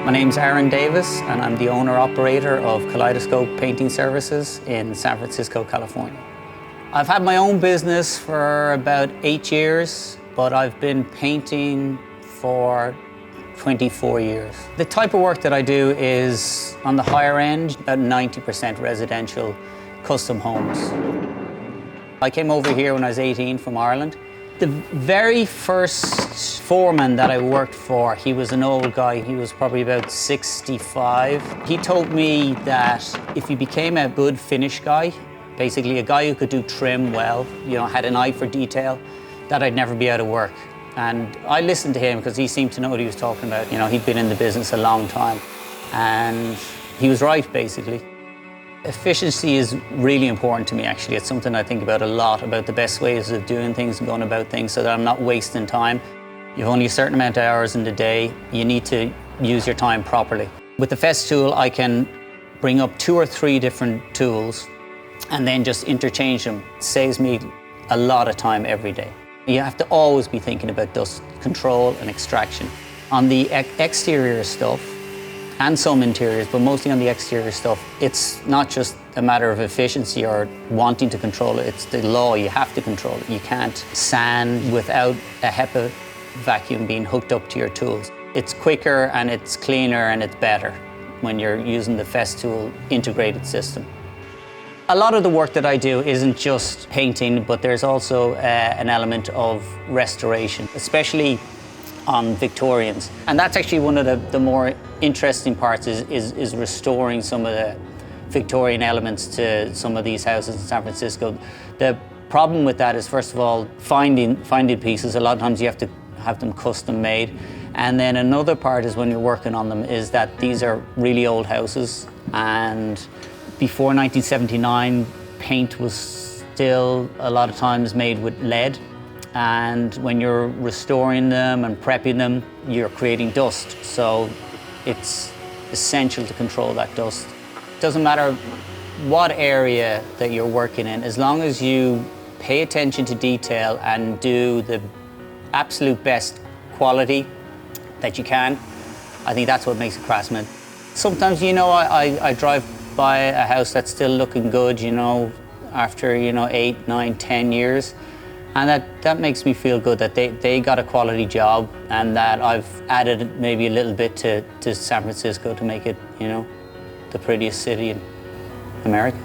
My name's Aaron Davis and I'm the owner-operator of Kaleidoscope Painting Services in San Francisco, California. I've had my own business for about 8 years, but I've been painting for 24 years. The type of work that I do is on the higher end, about 90% residential custom homes. I came over here when I was 18 from Ireland. The very first foreman that I worked for, he was an old guy. He was probably about 65. He told me that if you became a good finish guy, basically a guy who could do trim well, had an eye for detail, that I'd never be out of work. And I listened to him because he seemed to know what he was talking about. He'd been in the business a long time. And he was right, basically. Efficiency is really important to me, actually. It's something I think about a lot, about the best ways of doing things and going about things so that I'm not wasting time. You've only a certain amount of hours in the day. You need to use your time properly. With the Festool, I can bring up 2 or 3 different tools and then just interchange them. It saves me a lot of time every day. You have to always be thinking about dust control and extraction. On the exterior stuff, and some interiors, but mostly on the exterior stuff, it's not just a matter of efficiency or wanting to control it, it's the law, you have to control it. You can't sand without a HEPA vacuum being hooked up to your tools. It's quicker and it's cleaner and it's better when you're using the Festool integrated system. A lot of the work that I do isn't just painting, but there's also an element of restoration, especially on Victorians. And that's actually one of the more interesting parts is restoring some of the Victorian elements to some of these houses in San Francisco. The problem with that is, first of all, finding pieces. A lot of times you have to have them custom made. And then another part is when you're working on them is that these are really old houses, and before 1979, paint was still a lot of times made with lead. And when you're restoring them and prepping them, you're creating dust. So it's essential to control that dust. It doesn't matter what area that you're working in, as long as you pay attention to detail and do the absolute best quality that you can, I think that's what makes a craftsman. Sometimes, I drive by a house that's still looking good, after, 8, 9, 10 years. And that makes me feel good that they got a quality job and that I've added maybe a little bit to San Francisco to make it, the prettiest city in America.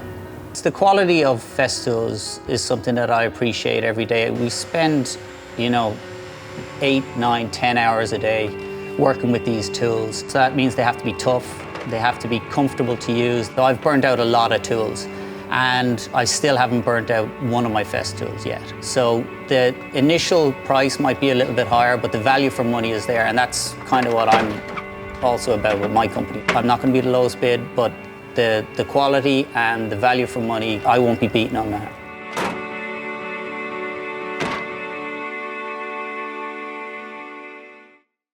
The quality of Festool is something that I appreciate every day. We spend, 8, 9, 10 hours a day working with these tools. So that means they have to be tough, they have to be comfortable to use. So I've burned out a lot of tools, and I still haven't burnt out one of my Festools yet. So the initial price might be a little bit higher, but the value for money is there, and that's kind of what I'm also about with my company. I'm not going to be the lowest bid, but the quality and the value for money, I won't be beaten on that.